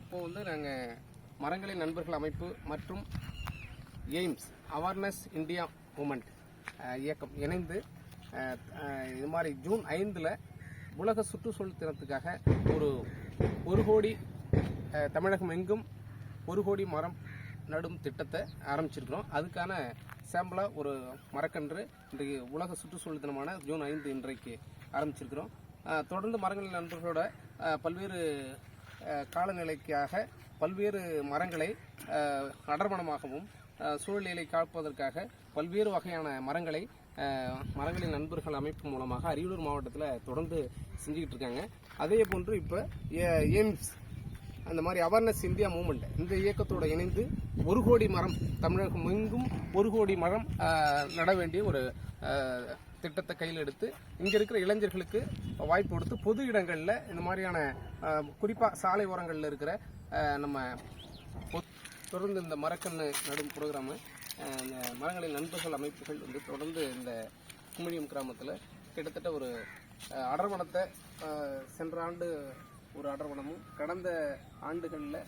இப்போ வந்து நாங்கள் மரங்களின் நண்பர்கள் அமைப்பு மற்றும் எய்ம்ஸ் அவேர்னஸ் இந்தியா மூமெண்ட் இயக்கம் இணைந்து இது மாதிரி ஜூன் 5 உலக சுற்றுச்சூழல் தினத்துக்காக ஒரு கோடி தமிழகம் எங்கும் 1 கோடி மரம் நடும் திட்டத்தை ஆரம்பிச்சிருக்கிறோம். அதுக்கான சாம்பிளாக ஒரு மரக்கன்று இன்றைக்கு உலக சுற்றுச்சூழல் தினமான ஜூன் 5 இன்றைக்கு ஆரம்பிச்சிருக்கிறோம். தொடர்ந்து மரங்களின் நண்பர்களோட பல்வேறு காலநிலைக்காக பல்வேறு மரங்களை அடர்வனமாகவும் சூழலியலை காப்பதற்காக பல்வேறு வகையான மரங்களின் நண்பர்கள் அமைப்பு மூலமாக அரியலூர் மாவட்டத்தில் தொடர்ந்து செஞ்சுக்கிட்டு இருக்காங்க. அதே போன்று இப்போ எய்ம்ஸ் அந்த மாதிரி அவேர்னஸ் இந்தியா மூவ்மெண்ட் இந்த இயக்கத்தோடு இணைந்து 1 கோடி மரம் தமிழகம் எங்கும் 1 கோடி மரம் நட வேண்டிய ஒரு திட்டத்தை கையில் எடுத்து இங்கே இருக்கிற இளைஞர்களுக்கு வாய்ப்பு கொடுத்து பொது இடங்களில் இந்த மாதிரியான குறிப்பாக சாலை ஓரங்களில் இருக்கிற நம்ம தொடர்ந்து இந்த மரக்கன்று நடும் ப்ரோக்ராமு இந்த மரங்களின் நண்பர்கள் அமைப்புகள் வந்து தொடர்ந்து இந்த குமிழியம் கிராமத்தில் கிட்டத்தட்ட ஒரு அடர்வனத்தை சென்ற ஆண்டு ஒரு அடர்வனமும் கடந்த ஆண்டுகளில்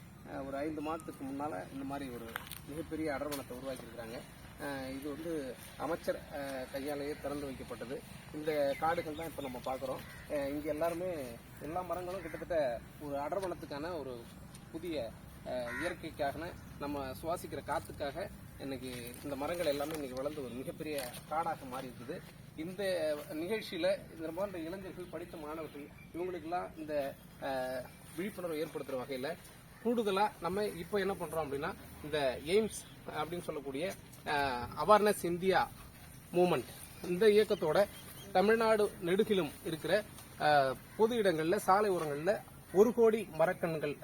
ஒரு 5 மாதத்துக்கு முன்னால் இந்த மாதிரி ஒரு மிகப்பெரிய அடர்வனத்தை உருவாக்கியிருக்கிறாங்க. இது வந்து அமைச்சர் கையாலேயே திறந்து வைக்கப்பட்டது. இந்த காடுகள் தான் இப்போ நம்ம பார்க்குறோம். இங்கே எல்லாருமே எல்லா மரங்களும் கிட்டத்தட்ட ஒரு அடர்வனத்துக்கான ஒரு புதிய இயற்கைக்காக நம்ம சுவாசிக்கிற காற்றுக்காக இன்னைக்கு இந்த மரங்கள் எல்லாமே இன்னைக்கு வளர்ந்து ஒரு மிகப்பெரிய காடாக மாறி இருக்குது. இந்த நிகழ்ச்சியில் இந்த போன்ற இளைஞர்கள் படித்த மாணவர்கள் இவங்களுக்கெல்லாம் இந்த விழிப்புணர்வு ஏற்படுத்துகிற வகையில் கூடுதலாக நம்ம இப்போ என்ன பண்ணுறோம் அப்படின்னா இந்த எய்ம்ஸ் அப்படின்னு சொல்லக்கூடிய அவேர்னஸ் இந்தியா மூமெண்ட் இந்த இயக்கத்தோட தமிழ்நாடு நெடுகிலும் இருக்கிற பொது இடங்களில் சாலை ஓரங்களில் 1 கோடி மரக்கன்றுகள்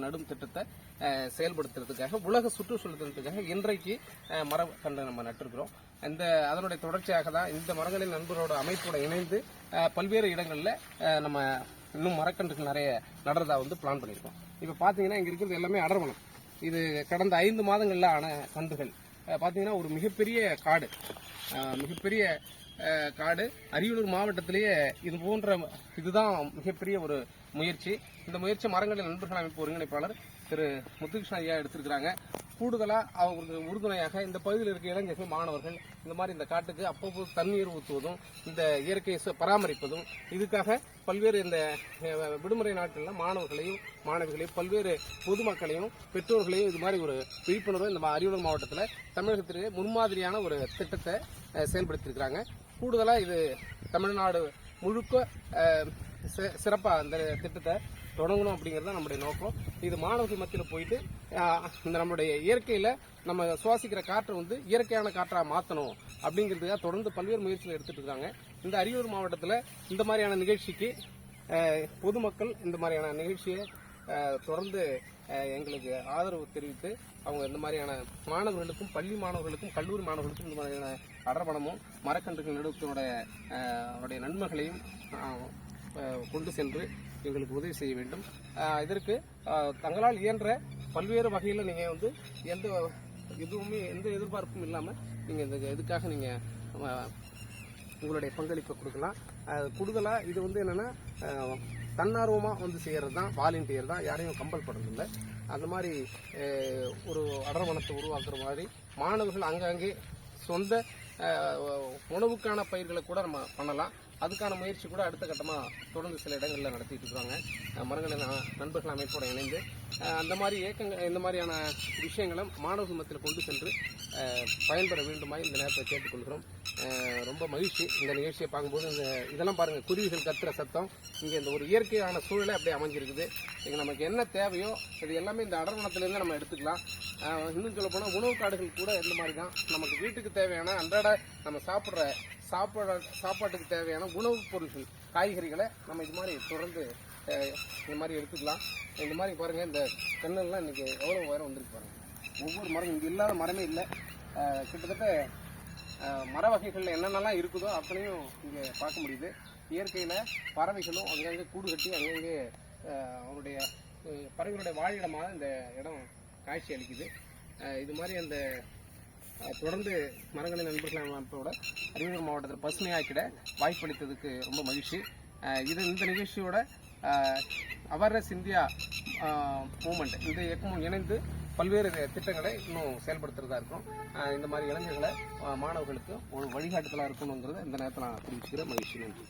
நடும் திட்டத்தை செயல்படுத்துறதுக்காக உலக சுற்றுச்சூழல் தினத்துக்காக இன்றைக்கு மரக்கன்று நம்ம நட்டிருக்கிறோம். அதனுடைய தொடர்ச்சியாக தான் இந்த மரங்களின் நண்பரோட அமைப்போட இணைந்து பல்வேறு இடங்களில் நம்ம இன்னும் மரக்கன்றுகள் நிறைய நடுறதா வந்து பிளான் பண்ணியிருக்கோம். இப்போ பார்த்தீங்கன்னா இங்கே இருக்கிறது எல்லாமே அடர்வனம். இது கடந்த 5 மாதங்களில் ஆன கன்றுகள் பார்த்தீங்கன்னா ஒரு மிகப்பெரிய காடு அரியலூர் மாவட்டத்திலேயே இது போன்ற இதுதான் மிகப்பெரிய ஒரு முயற்சி. இந்த முயற்சி மரங்களின் நண்பர்கள் அமைப்பு ஒருங்கிணைப்பாளர் திரு முத்துகிருஷ்ணன் ஐயா எடுத்திருக்கிறாங்க. கூடுதலாக அவங்களுக்கு உறுதுணையாக இந்த பகுதியில் இருக்க இளைஞர்கள் மாணவர்கள் இந்த மாதிரி இந்த காட்டுக்கு அப்பப்போது தண்ணீர் ஊற்றுவதும் இந்த இயற்கையை பராமரிப்பதும் இதுக்காக பல்வேறு இந்த விடுமுறை நாட்களில் மாணவிகளையும் பல்வேறு பொதுமக்களையும் பெற்றோர்களையும் இது மாதிரி ஒரு விழிப்புணர்வு இந்த அரியலூர் மாவட்டத்தில் தமிழகத்திற்கு முன்மாதிரியான ஒரு திட்டத்தை செயல்படுத்தியிருக்கிறாங்க. கூடுதலாக இது தமிழ்நாடு முழுக்க சிறப்பாக அந்த திட்டத்தை தொடங்கணும் அப்படிங்கிறது தான் நம்முடைய நோக்கம். இது மாணவர்கள் மத்தியில் போயிட்டு இந்த நம்மளுடைய இயற்கையில் நம்ம சுவாசிக்கிற காற்றை வந்து இயற்கையான காற்றாக மாற்றணும் அப்படிங்கிறதுக்காக தொடர்ந்து பல்வேறு முயற்சிகள் எடுத்துட்டு இருக்காங்க. இந்த அரியலூர் மாவட்டத்தில் இந்த மாதிரியான நிகழ்ச்சிக்கு பொதுமக்கள் இந்த மாதிரியான நிகழ்ச்சியை தொடர்ந்து எங்களுக்கு ஆதரவு தெரிவித்து அவங்க இந்த மாதிரியான மாணவர்களுக்கும் பள்ளி மாணவர்களுக்கும் கல்லூரி மாணவர்களுக்கும் இந்த மாதிரியான அடர்வனமும் மரக்கன்றுகள் நடுவதனுடைய நன்மைகளையும் கொண்டு சென்று எங்களுக்கு உதவி செய்ய வேண்டும். இதற்கு தங்களால் இயன்ற பல்வேறு வகையில் நீங்கள் வந்து எந்த எதிர்பார்ப்பும் இல்லாமல் நீங்கள் இதுக்காக நீங்கள் உங்களுடைய பங்களிப்பை கொடுக்கலாம். கூடுதலாக இது வந்து என்னென்னா தன்னார்வமாக வந்து செய்கிறது தான், வாலண்டியர் தான், யாரையும் கம்பல் பண்ணுறதில்லை. அந்த மாதிரி ஒரு அடர்வனத்தை உருவாக்குற மாதிரி மாணவர்கள் அங்கங்கே சொந்த உணவுக்கான பயிர்களை கூட நம்ம பண்ணலாம். அதுக்கான முயற்சி கூட அடுத்த கட்டமாக தொடர்ந்து சில இடங்களில் நடத்திட்டு இருக்காங்க. மரங்களின் நண்பர்கள் அமைப்போடு இணைந்து அந்த மாதிரி இந்த மாதிரியான விஷயங்களை மாணவர்கள் மத்தியில் கொண்டு சென்று பயன்பெற வேண்டுமாய் இந்த நேரத்தை கேட்டுக்கொள்கிறோம். ரொம்ப மகிழ்ச்சி இந்த நிகழ்ச்சியை பார்க்கும்போது. இதெல்லாம் பாருங்கள், குருவிகள் கத்துற சத்தம், இங்கே இந்த ஒரு இயற்கையான சூழலை அப்படியே அமைஞ்சிருக்குது. இங்கே நமக்கு என்ன தேவையோ இது எல்லாமே இந்த அடர்வனத்திலேருந்து நம்ம எடுத்துக்கலாம். இன்னும் சொல்ல போனால் உணவு காடுகள் கூட இந்த மாதிரி தான். நமக்கு வீட்டுக்கு தேவையான அன்றாட நம்ம சாப்பாட்டுக்கு தேவையான உணவுப் பொருட்கள், காய்கறிகளை நம்ம இது மாதிரி தொடர்ந்து இந்த மாதிரி எடுத்துக்கலாம். இந்த மாதிரி பாருங்கள், இந்த தென்னெல்லாம் இன்றைக்கி எவ்வளோ உயரம் வந்துருக்கு பாருங்கள். ஒவ்வொரு மரம் இங்கே இல்லாத மரமே இல்லை. கிட்டத்தட்ட மர வகைகளில் என்னென்னலாம் இருக்குதோ அத்தனையும் இங்கே பார்க்க முடியுது. இயற்கையில் பறவைகளும் அங்கங்கே கூடு கட்டி அங்கங்கே அவருடைய பறவைகளுடைய வாழிடமாக இந்த இடம் காட்சி அளிக்குது. இது மாதிரி அந்த தொடர்ந்து மரங்களின் நண்பர்கள் அமைப்போட அரியலூர் மாவட்டத்தில் பசுமையாக்கிட வாய்ப்பளித்ததுக்கு ரொம்ப மகிழ்ச்சி. இந்த நிகழ்ச்சியோட அவேர்னஸ் இந்தியா மூமெண்ட் இந்த இயக்கமும் இணைந்து பல்வேறு திட்டங்களை இன்னும் செயல்படுத்துறதா இருக்கும். இந்த மாதிரி இளைஞர்களை மாணவர்களுக்கு ஒரு வழிகாட்டுதலாக இருக்கணுங்கிறத இந்த நேரத்தில் நான் தெரிவிச்சுக்கிறேன். மகிழ்ச்சி. நன்றி.